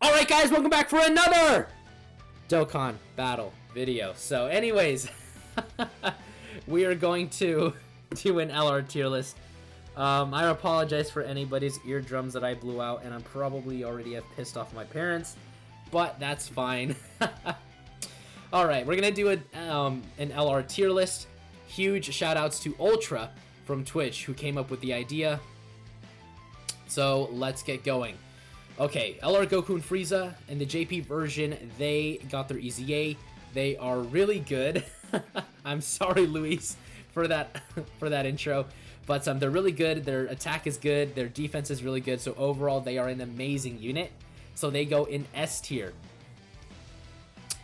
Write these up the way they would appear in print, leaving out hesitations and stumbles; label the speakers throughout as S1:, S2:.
S1: Alright guys, welcome back for another Dokkan battle video. So anyways, we are going to do an LR tier list. I apologize for anybody's eardrums that I blew out, and I'm probably already have pissed off my parents, but that's fine. Alright, we're gonna do an LR tier list. Huge shout outs to Ultra from Twitch who came up with the idea. So let's get going. Okay, LR Goku and Frieza in the JP version, they got their EZA. They are really good. I'm sorry, Luis, for that intro, but they're really good. Their attack is good. Their defense is really good. So overall, they are an amazing unit. So they go in S tier.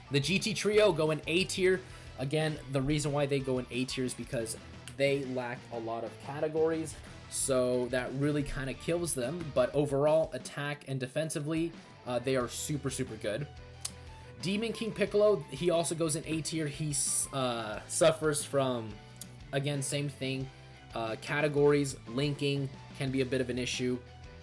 S1: The GT trio go in A tier. Again, the reason why they go in A tier is because they lack a lot of categories. So that really kind of kills them, but overall, attack and defensively, they are super good. Demon King Piccolo, he also goes in A tier. He suffers from, again, same thing, categories. Linking can be a bit of an issue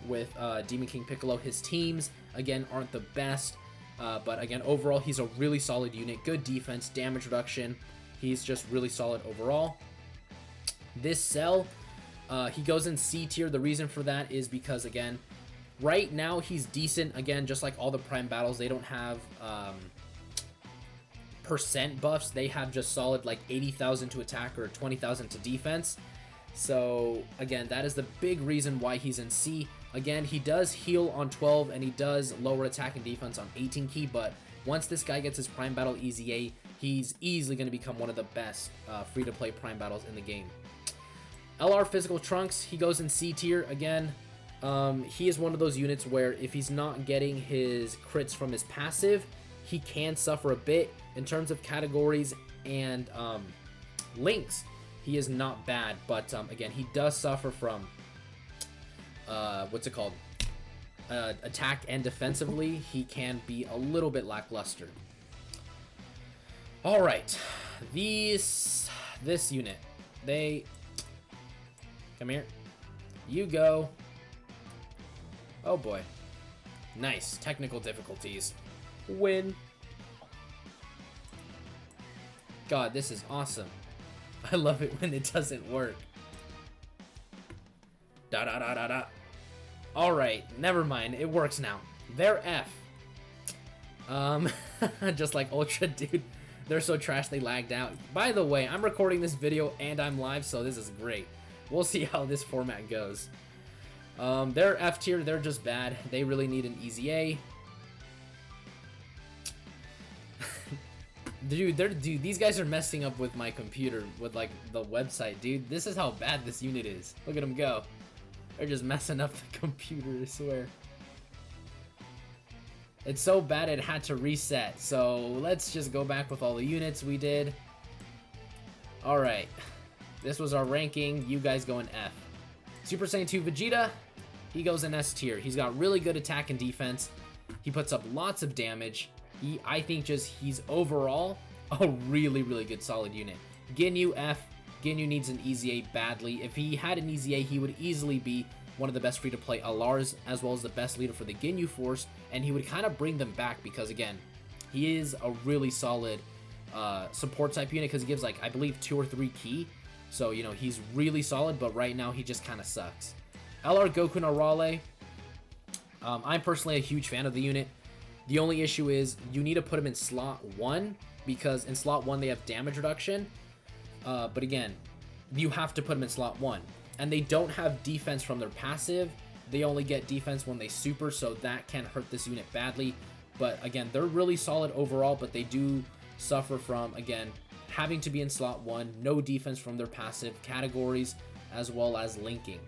S1: with Demon King Piccolo. His teams, again, aren't the best, but again, overall, he's a really solid unit. Good defense, damage reduction. He's just really solid overall. This Cell, he goes in C tier. The reason for that is because, again, right now he's decent. Again, just like all the Prime battles, they don't have percent buffs. They have just solid like 80,000 to attack or 20,000 to defense. So again, that is the big reason why he's in C. Again, he does heal on 12 and he does lower attack and defense on 18 key, but once this guy gets his Prime Battle EZA, he's easily going to become one of the best free-to-play Prime battles in the game. LR Physical Trunks, he goes in C tier. Again, he is one of those units where if he's not getting his crits from his passive, he can suffer a bit. In terms of categories and links, he is not bad, but again, he does suffer from attack and defensively. He can be a little bit lackluster. All right, this unit, they come here. You go. Oh boy. Nice. Technical difficulties. Win. God, this is awesome. I love it when it doesn't work. Da da da da da. Alright, never mind. It works now. They're F. Just like Ultra, dude. They're so trash they lagged out. By the way, I'm recording this video and I'm live, so this is great. We'll see how this format goes. They're F tier. They're just bad. They really need an EZA. Dude, these guys are messing up with my computer, with like the website, dude. This is how bad this unit is. Look at them go. They're just messing up the computer, I swear. It's so bad it had to reset. So let's just go back with all the units we did. Alright. This was our ranking. You guys go in F. Super Saiyan 2 Vegeta, he goes in S tier. He's got really good attack and defense. He puts up lots of damage. I think he's overall a really good solid unit. Ginyu F. Ginyu needs an EZA badly. If he had an EZA, he would easily be one of the best free-to-play LRs, as well as the best leader for the Ginyu Force, and he would kind of bring them back because, again, he is a really solid support type unit because he gives, like, I believe 2 or 3 key. So, you know, he's really solid, but right now he just kind of sucks. LR Goku and Arale. I'm personally a huge fan of the unit. The only issue is you need to put him in slot 1 because in slot 1 they have damage reduction. But again, you have to put him in slot 1. And they don't have defense from their passive. They only get defense when they super, so that can hurt this unit badly. But again, they're really solid overall, but they do suffer from, again, having to be in slot 1, no defense from their passive categories, as well as linking.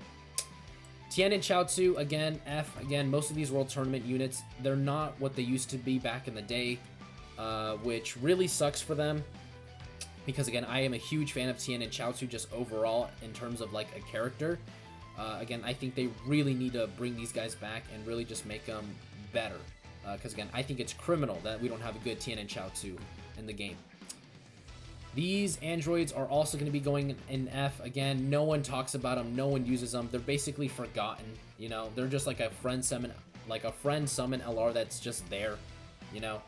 S1: Tien and Chaozu, again, F. Again, most of these World Tournament units, they're not what they used to be back in the day, which really sucks for them. Because, again, I am a huge fan of Tien and Chaozu just overall in terms of, like, a character. Again, I think they really need to bring these guys back and really just make them better. Because, again, I think it's criminal that we don't have a good Tien and Chaozu in the game. These androids are also going to be going in F. Again, no one talks about them. No one uses them. They're basically forgotten. You know, they're just like a friend summon like a friend summon LR that's just there, you know.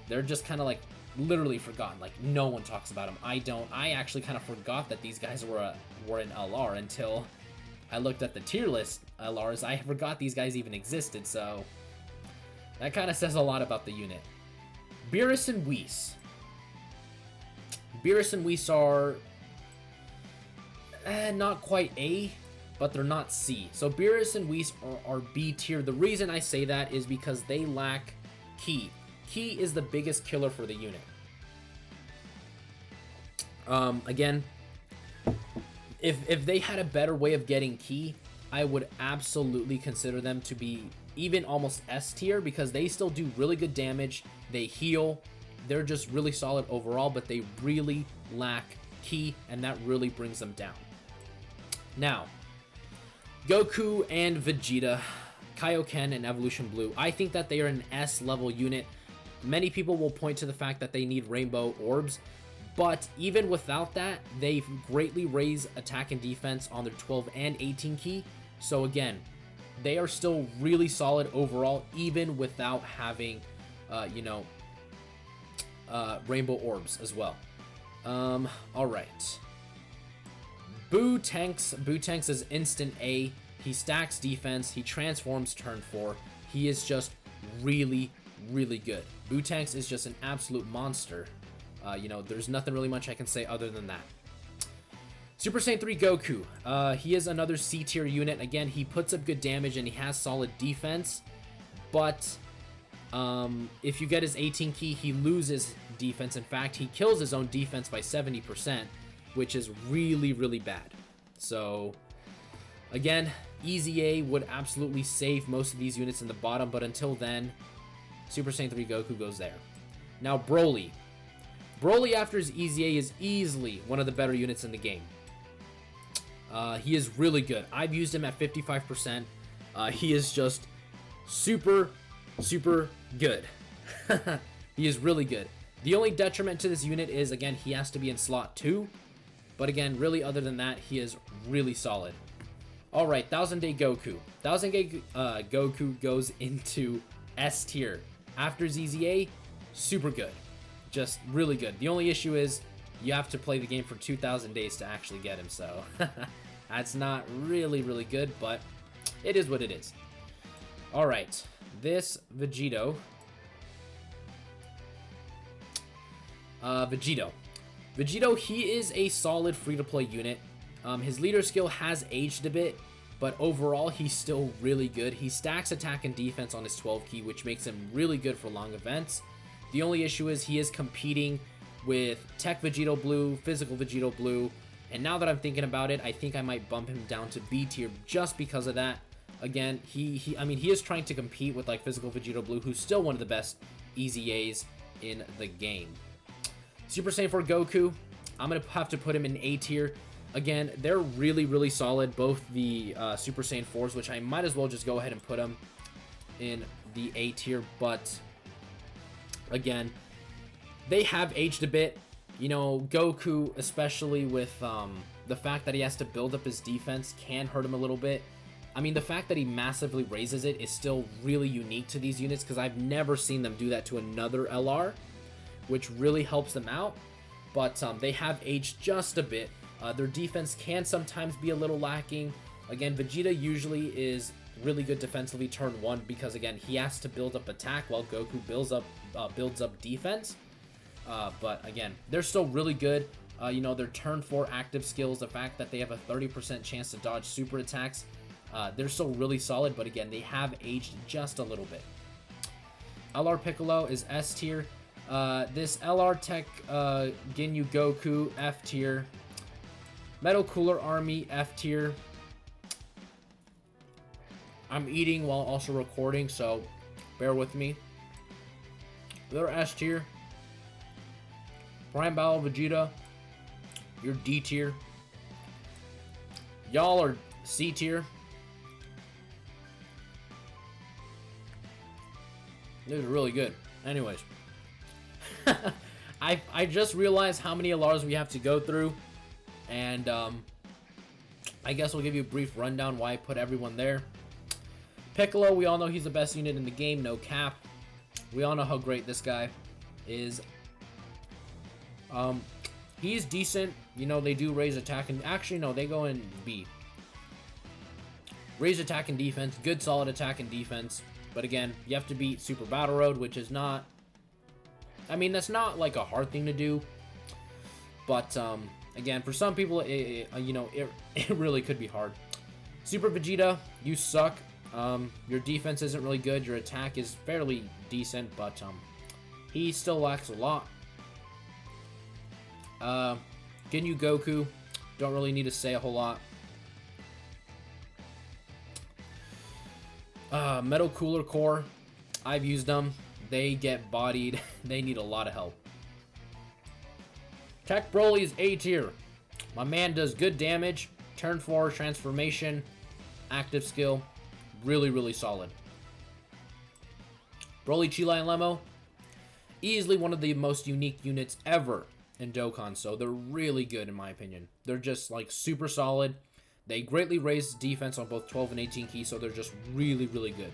S1: They're just kind of like literally forgotten. Like no one talks about them. I don't. I actually kind of forgot that these guys were an LR until I looked at the tier list LRs. I forgot these guys even existed. So that kind of says a lot about the unit. Beerus and Whis. Beerus and Whis are not quite A, but they're not C. So Beerus and Whis are B tier. The reason I say that is because they lack Ki. Ki is the biggest killer for the unit. Again, if they had a better way of getting Ki, I would absolutely consider them to be even almost S tier, because they still do really good damage. They heal. They're just really solid overall, but they really lack Ki, and that really brings them down. Now, Goku and Vegeta, Kaioken and Evolution Blue. I think that they are an S level unit. Many people will point to the fact that they need rainbow orbs, but even without that, they greatly raise attack and defense on their 12 and 18 Ki. So again, they are still really solid overall, even without having, rainbow orbs as well. All right. Boo Tanks is instant A. He stacks defense. He transforms turn 4. He is just really, really good. Boo Tanks is just an absolute monster. There's nothing really much I can say other than that. Super Saiyan 3 Goku. He is another C tier unit. Again, he puts up good damage and he has solid defense. But if you get his 18 Ki, he loses defense. In fact, he kills his own defense by 70%, which is really, really bad. So, again, Easy A would absolutely save most of these units in the bottom, but until then, Super Saiyan 3 Goku goes there. Now, Broly. Broly after his Easy A is easily one of the better units in the game. He is really good. I've used him at 55%. He is just super, super good. He is really good. The only detriment to this unit is, again, he has to be in slot 2. But again, really other than that, he is really solid. Alright, 1000 Day Goku. 1000 Day Goku goes into S tier. After ZZA, super good. Just really good. The only issue is you have to play the game for 2,000 days to actually get him, so that's not really, really good, but it is what it is. Alright, this Vegito. Vegito, he is a solid free-to-play unit. His leader skill has aged a bit, but overall, he's still really good. He stacks attack and defense on his 12 Ki, which makes him really good for long events. The only issue is he is competing with Tech Vegito Blue, Physical Vegito Blue, and now that I'm thinking about it, I think I might bump him down to B tier just because of that. Again, he is trying to compete with like Physical Vegito Blue, who's still one of the best Easy A's in the game. Super Saiyan 4 Goku, I'm going to have to put him in A tier. Again, they're really, really solid, both the Super Saiyan 4s, which I might as well just go ahead and put them in the A tier, but again, they have aged a bit. You know, Goku, especially with the fact that he has to build up his defense, can hurt him a little bit. I mean, the fact that he massively raises it is still really unique to these units, because I've never seen them do that to another LR, which really helps them out. But they have aged just a bit. Their defense can sometimes be a little lacking. Again, Vegeta usually is really good defensively turn 1, because again, he has to build up attack while Goku builds up defense. But again, they're still really good. Their turn 4 active skills, the fact that they have a 30% chance to dodge super attacks, they're still really solid, but again, they have aged just a little bit. LR Piccolo is S tier. This LR Tech Ginyu Goku, F tier. Metal Cooler Army, F tier. I'm eating while also recording, so bear with me. They're S tier. Prime Battle Vegeta, you're D tier. Y'all are C tier. This is really good. Anyways. I just realized how many LRs we have to go through. And I guess I'll give you a brief rundown why I put everyone there. Piccolo, we all know he's the best unit in the game, no cap. We all know how great this guy is. He's decent. You know, they do raise attack and... Actually, no, they go in B. Raise attack and defense. Good, solid attack and defense. But again, you have to beat Super Battle Road, which is not... I mean, that's not, like, a hard thing to do. But, again, for some people, it really could be hard. Super Vegeta, you suck. Your defense isn't really good. Your attack is fairly decent, but, he still lacks a lot. Ginyu Goku, don't really need to say a whole lot. Metal Cooler Core, I've used them. They get bodied. They need a lot of help. Tech Broly is A tier. My man does good damage. Turn 4, transformation, active skill. Really, really solid. Broly, Chila, and Lemo, easily one of the most unique units ever in Dokkan, so they're really good in my opinion. They're just like super solid. They greatly raise defense on both 12 and 18 key, so they're just really, really good.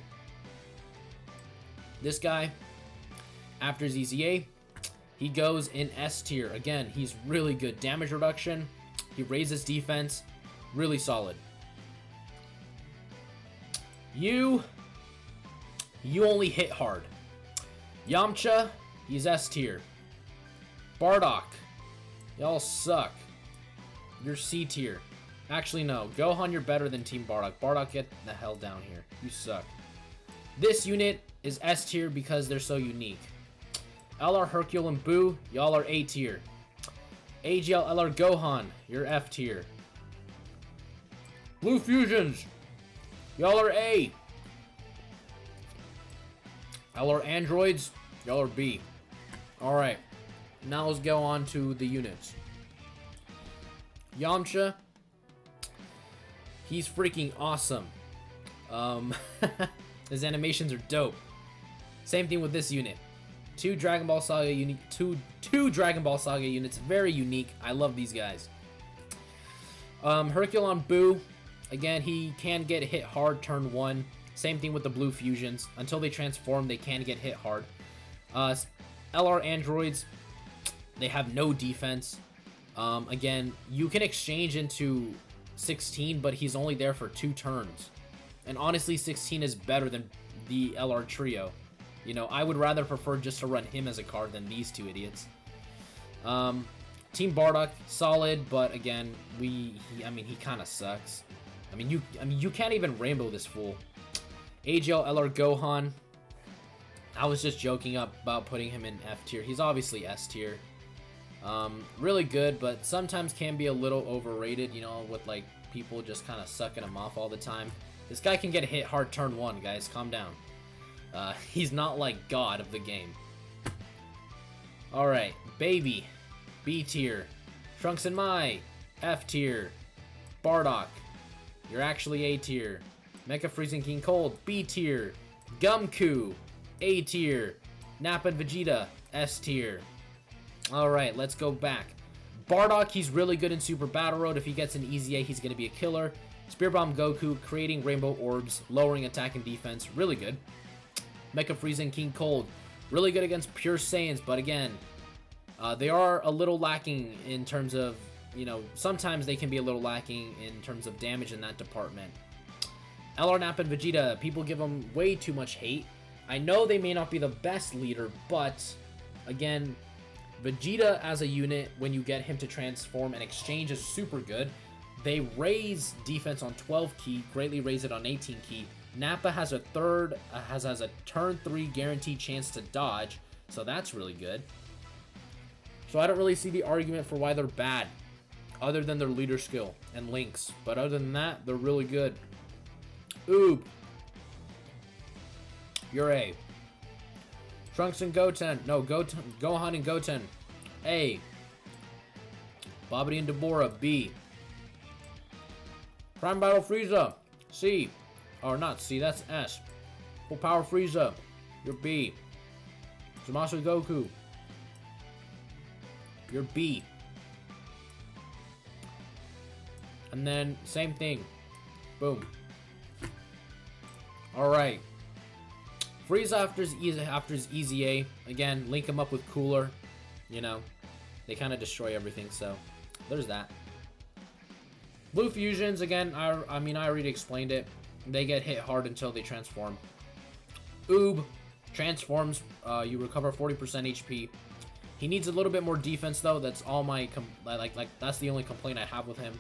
S1: This guy, after ZZA, he goes in S tier. Again, he's really good. Damage reduction, he raises defense, really solid. You only hit hard. Yamcha, he's S tier. Bardock, y'all suck. You're C tier. Actually, no. Gohan, you're better than Team Bardock. Bardock, get the hell down here. You suck. This unit is S tier because they're so unique. LR Hercule and Boo, y'all are A tier. AGL LR Gohan, you're F tier. Blue Fusions, y'all are A. LR Androids, y'all are B. Alright, now let's go on to the units. Yamcha, he's freaking awesome. His animations are dope. Same thing with this unit. Two Dragon Ball Saga units, very unique. I love these guys. Hercule on Boo, again, he can get hit hard turn 1. Same thing with the Blue Fusions. Until they transform, they can get hit hard. LR Androids, they have no defense. Again, you can exchange into 16, but he's only there for 2 turns. And honestly, 16 is better than the LR Trio. You know, I would rather prefer just to run him as a card than these two idiots. Team Bardock, solid, but again, he kind of sucks. I mean, you can't even rainbow this fool. AGL LR Gohan, I was just joking about putting him in F tier. He's obviously S tier. Really good, but sometimes can be a little overrated, you know, with like people just kind of sucking him off all the time. This guy can get hit hard turn 1, guys. Calm down. He's not like God of the game. Alright, Baby, B tier. Trunks and Mai, F tier. Bardock, you're actually A tier. Mecha Freezing King Cold, B tier. Gumku, A tier. Nappa and Vegeta, S tier. Alright, let's go back. Bardock, he's really good in Super Battle Road. If he gets an easy A, he's going to be a killer. Spear Bomb Goku, creating rainbow orbs, lowering attack and defense, really good. Mecha Freezing King Cold, really good against pure Saiyans, but again, they are a little lacking in terms of, you know, sometimes they can be a little lacking in terms of damage in that department. LR Nappa and Vegeta, people give them way too much hate. I know they may not be the best leader, but again, Vegeta as a unit, when you get him to transform and exchange, is super good. They raise defense on 12 key, greatly raise it on 18 key. Nappa has a has a turn 3 guaranteed chance to dodge, so that's really good. So I don't really see the argument for why they're bad, other than their leader skill and links. But other than that, they're really good. Oob, you're A. Trunks and Goten, no, Gohan and Goten, A. Babidi and Deborah, B. Prime Battle Frieza, C. Or not C, that's S. Full Power Frieza, you're B. Zamasu Goku, you're B. And then, same thing. Boom. Alright. Frieza after his easy A. Again, link him up with Cooler. You know, they kind of destroy everything, so there's that. Blue fusions, again, I mean, I already explained it. They get hit hard until they transform. Oob transforms, you recover 40% HP. He needs a little bit more defense, though. That's all my, that's the only complaint I have with him.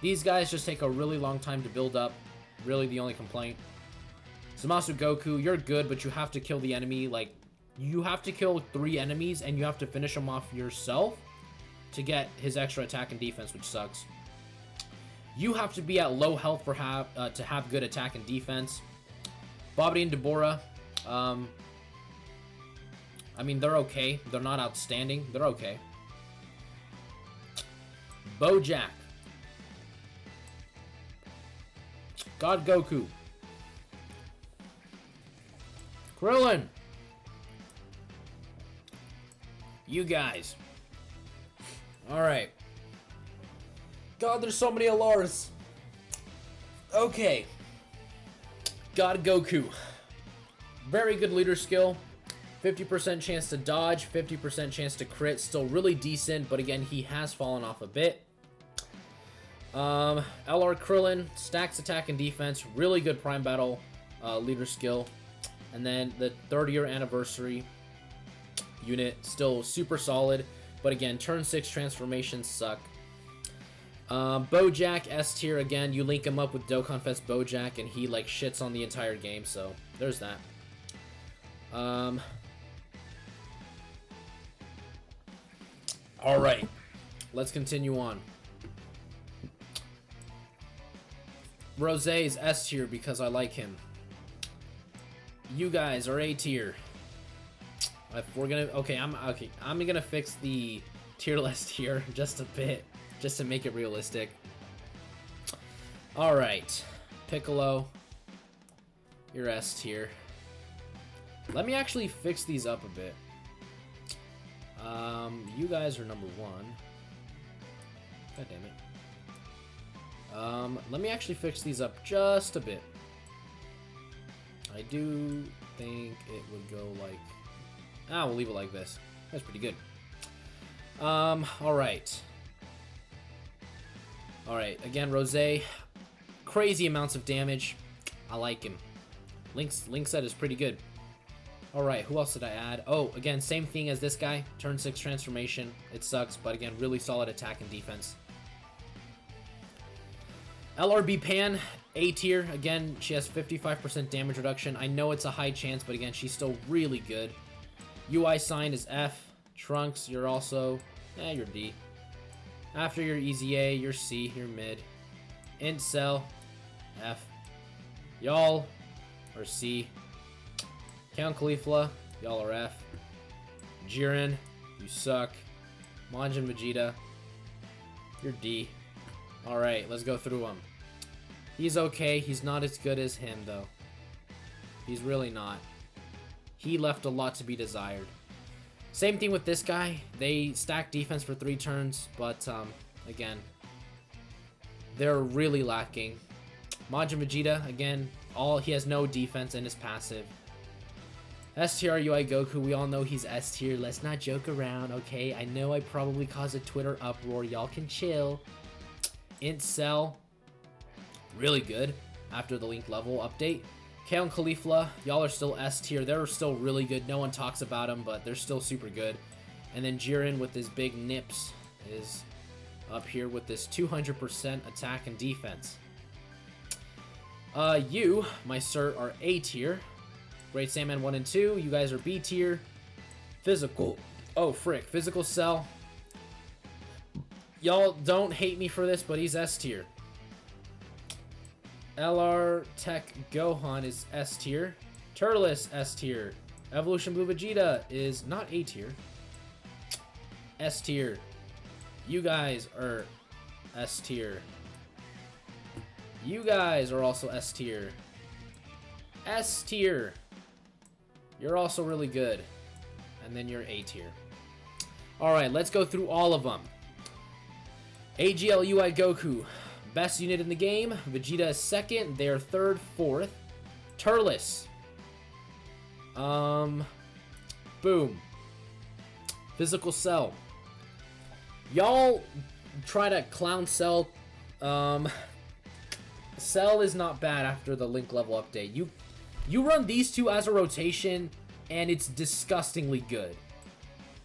S1: These guys just take a really long time to build up. Really the only complaint. Zamasu Goku, you're good, but you have to kill the enemy. Like, you have to kill 3 enemies, and you have to finish them off yourself to get his extra attack and defense, which sucks. You have to be at low health for to have good attack and defense. Babidi and Deborah, I mean, they're okay. They're not outstanding. They're okay. Bojack. God Goku. Krillin. You guys. Alright. God, there's so many LRs. Okay. God Goku. Very good leader skill. 50% chance to dodge, 50% chance to crit. Still really decent, but again, he has fallen off a bit. LR Krillin, stacks attack and defense. Really good Prime Battle leader skill. And then the 30-year anniversary unit, still super solid. But again, turn 6 transformations suck. Bojack, S tier again. You link him up with Dokkan Fest Bojack, and he like shits on the entire game. So there's that. All right, let's continue on. Rose is S tier because I like him. You guys are A tier. If we're gonna, okay, I'm gonna fix the tier list here just a bit, just to make it realistic. All right, Piccolo, you're S tier. Let me actually fix these up a bit. You guys are number 1. God damn it. Let me actually fix these up just a bit. I do think it would go like... we'll leave it like this. That's pretty good. Alright. Alright, again, Rose. Crazy amounts of damage. I like him. Link set is pretty good. Alright, who else did I add? Oh, again, same thing as this guy. Turn 6 transformation. It sucks, but again, really solid attack and defense. LRB Pan, A tier. Again, she has 55% damage reduction. I know it's a high chance, but again, she's still really good. UI sign is F. Trunks, you're also... you're D. After your easy A, you're C. You're mid. Int Cell, F. Y'all are C. Count Caulifla, y'all are F. Jiren, you suck. Majin Vegeta, you're D. Alright, let's go through him. He's okay. He's not as good as him, though. He's really not. He left a lot to be desired. Same thing with this guy. They stack defense for 3 turns, but, again, they're really lacking. Majin Vegeta, again, he has no defense in his passive. S tier UI Goku, we all know he's S tier. Let's not joke around, okay? I know I probably caused a Twitter uproar. Y'all can chill. Int Cell, really good after the Link level update. Kale and Caulifla, y'all are still S tier. They're still really good. No one talks about them, but they're still super good. And then Jiren with his big nips is up here with this 200% attack and defense. You, my sir, are A tier. Great Saiyaman 1 and 2, you guys are B tier. Physical, oh frick, Physical Cell. Y'all don't hate me for this, but he's S tier. LR Tech Gohan is S tier. Turles S tier. Evolution Blue Vegeta is not A tier. S tier. You guys are S tier. You guys are also S tier. S tier. You're also really good. And then you're A tier. Alright, let's go through all of them. AGL UI Goku. Best unit in the game. Vegeta is second. They're third, fourth. Turles. Boom. Physical Cell. Y'all try to clown Cell. Cell is not bad after the Link level update. You run these two as a rotation, and it's disgustingly good.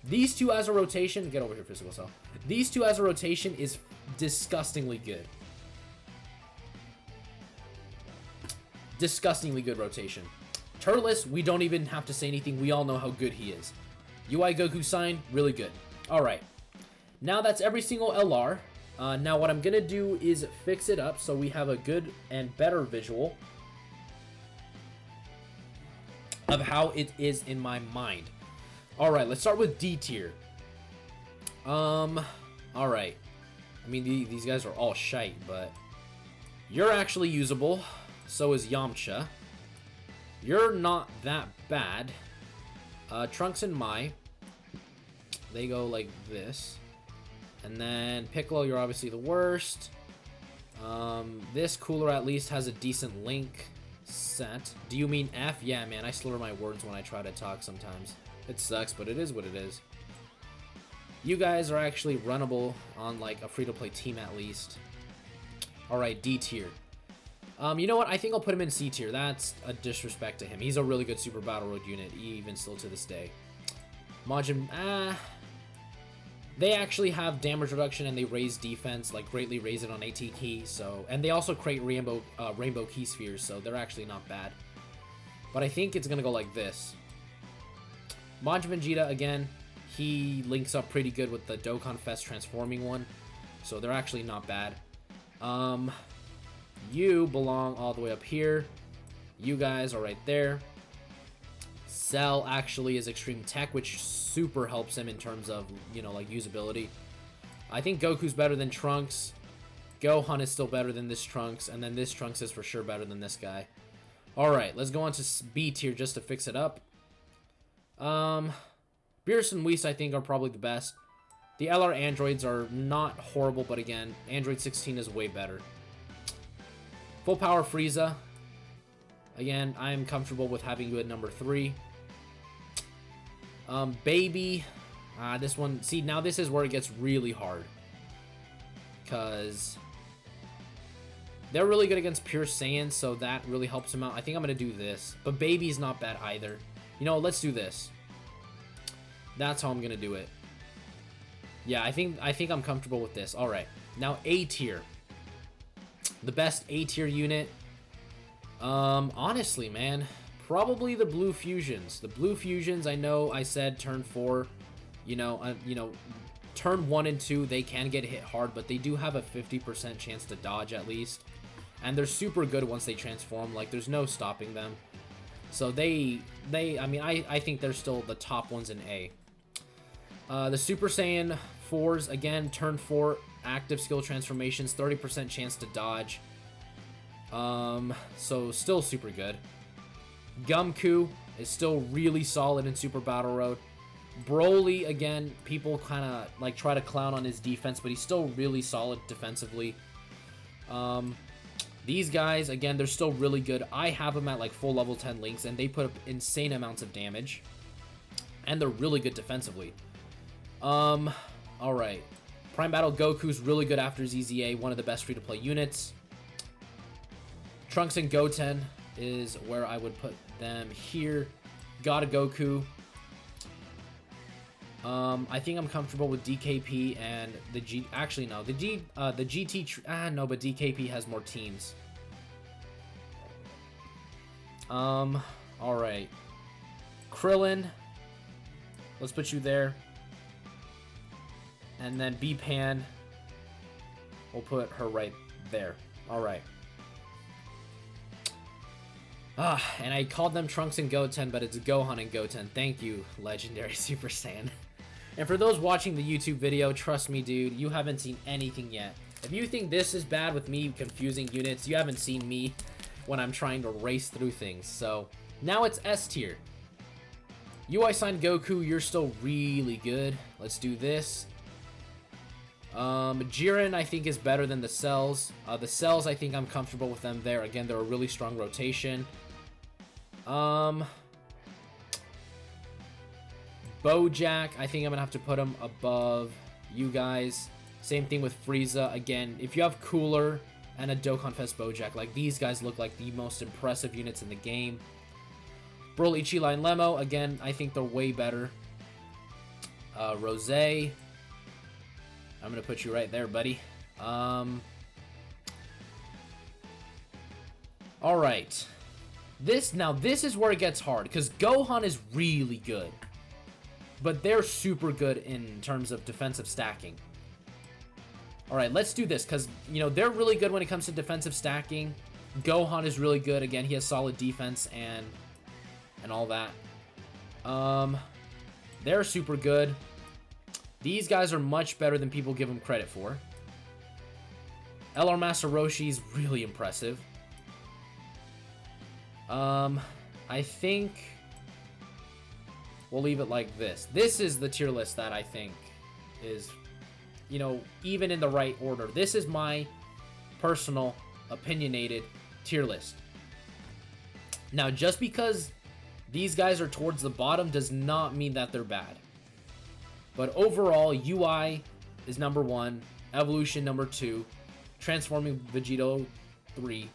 S1: These two as a rotation... Get over here, Physical Cell. These two as a rotation is disgustingly good. Disgustingly good rotation. Turles, we don't even have to say anything. We all know how good he is. UI Goku sign, really good. Alright. Now that's every single LR. Now what I'm going to do is fix it up so we have a good and better visual of how it is in my mind. Alright, let's start with D tier. Alright. I mean, these guys are all shite, but you're actually usable. So is Yamcha. You're not that bad. Trunks and Mai, they go like this. And then Piccolo, you're obviously the worst. This Cooler at least has a decent Link set. Do you mean F? Yeah, man, I slur my words when I try to talk sometimes. It sucks, but it is what it is. You guys are actually runnable on like a free-to-play team at least. Alright, D tier. You know what? I think I'll put him in C tier. That's a disrespect to him. He's a really good Super Battle Road unit, even still to this day. Majin, they actually have damage reduction and they raise defense, like greatly raise it on AT key. So, and they also create rainbow key spheres, so they're actually not bad. But I think it's gonna go like this. Majin Vegeta again, he links up pretty good with the Dokkan Fest transforming one, so they're actually not bad. You belong all the way up here. You guys are right there. Cell actually is Extreme Tech, which super helps him in terms of, you know, like usability. I think Goku's better than Trunks. Gohan is still better than this Trunks, and then this Trunks is for sure better than this guy. Alright, let's go on to B tier just to fix it up. Beerus and Whis I think are probably the best. The LR androids are not horrible, but again, Android 16 is way better. Full Power Frieza. Again, I'm comfortable with having you at number 3. Baby. This one... See, now this is where it gets really hard. Because they're really good against Pure Saiyan, so that really helps him out. I think I'm going to do this. But Baby's not bad either. You know, let's do this. That's how I'm going to do it. Yeah, I think I'm comfortable with this. Alright. Now, A tier. The best A tier unit. Honestly, man, probably the Blue Fusions. The Blue Fusions, I know I said turn 4, you know, turn 1 and 2, they can get hit hard, but they do have a 50% chance to dodge at least. And they're super good once they transform, like there's no stopping them. So I mean, I think they're still the top ones in A. The Super Saiyan 4s, again, turn 4, active skill transformations, 30% chance to dodge. So still super good. Gumku is still really solid in Super Battle Road. Broly, again, people kind of like try to clown on his defense, but he's still really solid defensively. These guys, again, they're still really good. I have them at like full level 10 links, and they put up insane amounts of damage. And they're really good defensively. Alright. Prime Battle Goku's really good after ZZA, one of the best free-to-play units. Trunks and Goten is where I would put them here. God of Goku. I think I'm comfortable with DKP and the G. Actually, no, the GT. No, but DKP has more teams. All right. Krillin. Let's put you there. And then B-Pan. We'll put her right there. All right. And I called them Trunks and Goten, but it's Gohan and Goten. Thank you, Legendary Super Saiyan. And for those watching the YouTube video, trust me, dude, you haven't seen anything yet. If you think this is bad with me confusing units, you haven't seen me when I'm trying to race through things. So, now it's S tier. UI Sign Goku, you're still really good. Let's do this. Jiren, I think, is better than the Cells. The Cells, I think I'm comfortable with them there. Again, they're a really strong rotation. Bojack, I think I'm gonna have to put him above you guys. Same thing with Frieza. Again, if you have Cooler and a Dokkan Fest Bojack, like, these guys look like the most impressive units in the game. Broly, Chila, and Lemo, again, I think they're way better. Rose, I'm gonna put you right there, buddy. Alright. This is where it gets hard, because Gohan is really good. But they're super good in terms of defensive stacking. Alright, let's do this, because, you know, they're really good when it comes to defensive stacking. Gohan is really good. Again, he has solid defense and all that. They're super good. These guys are much better than people give them credit for. LR Master Roshi is really impressive. I think we'll leave it like this. This is the tier list that I think is, you know, even in the right order. This is my personal, opinionated tier list. Now, just because these guys are towards the bottom does not mean that they're bad. But overall, UI is number 1, Evolution number 2, Transforming Vegito 3,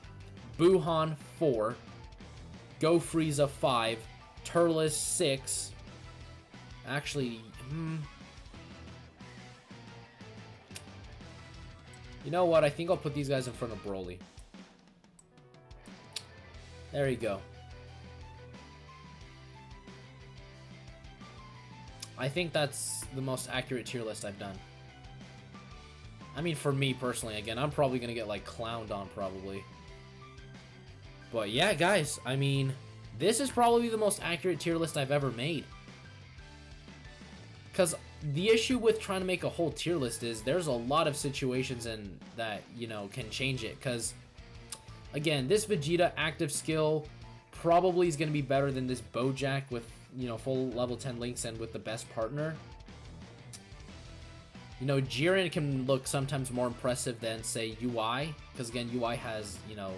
S1: Buhan 4, Go Frieza 5, Turles 6. Actually, you know what? I think I'll put these guys in front of Broly. There you go. I think that's the most accurate tier list I've done. I mean, for me personally, again, I'm probably gonna get, like, clowned on, probably. But yeah, guys, I mean, this is probably the most accurate tier list I've ever made. Because the issue with trying to make a whole tier list is there's a lot of situations in that, you know, can change it. Because, again, this Vegeta active skill probably is going to be better than this Bojack with, you know, full level 10 links and with the best partner. You know, Jiren can look sometimes more impressive than, say, UI. Because, again, UI has, you know,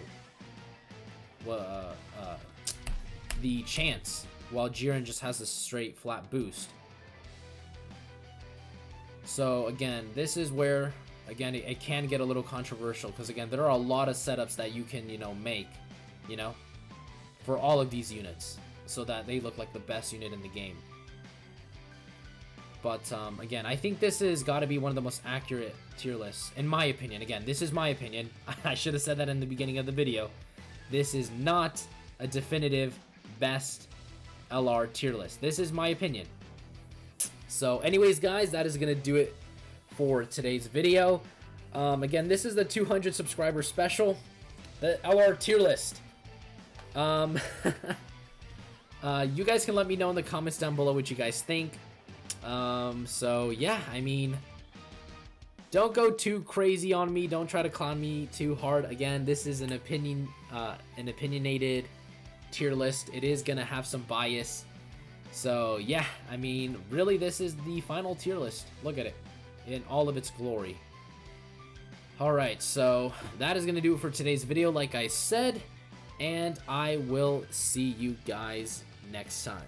S1: the chance, while Jiren just has a straight flat boost. So again, this is where, again, it can get a little controversial, because again, there are a lot of setups that you can, you know, make, you know, for all of these units, so that they look like the best unit in the game. But again, I think this has got to be one of the most accurate tier lists, in my opinion. Again, this is my opinion. I should have said that in the beginning of the video. This is not a definitive best LR tier list. This is my opinion. So anyways, guys, that is going to do it for today's video. Again, this is the 200 subscriber special, the LR tier list. You guys can let me know in the comments down below what you guys think. So yeah, I mean, don't go too crazy on me. Don't try to clown me too hard. Again, this is an opinionated tier list. It is gonna have some bias. So yeah, I mean, really, this is the final tier list. Look at it in all of its glory. Alright, so that is gonna do it for today's video, like I said, and I will see you guys next time.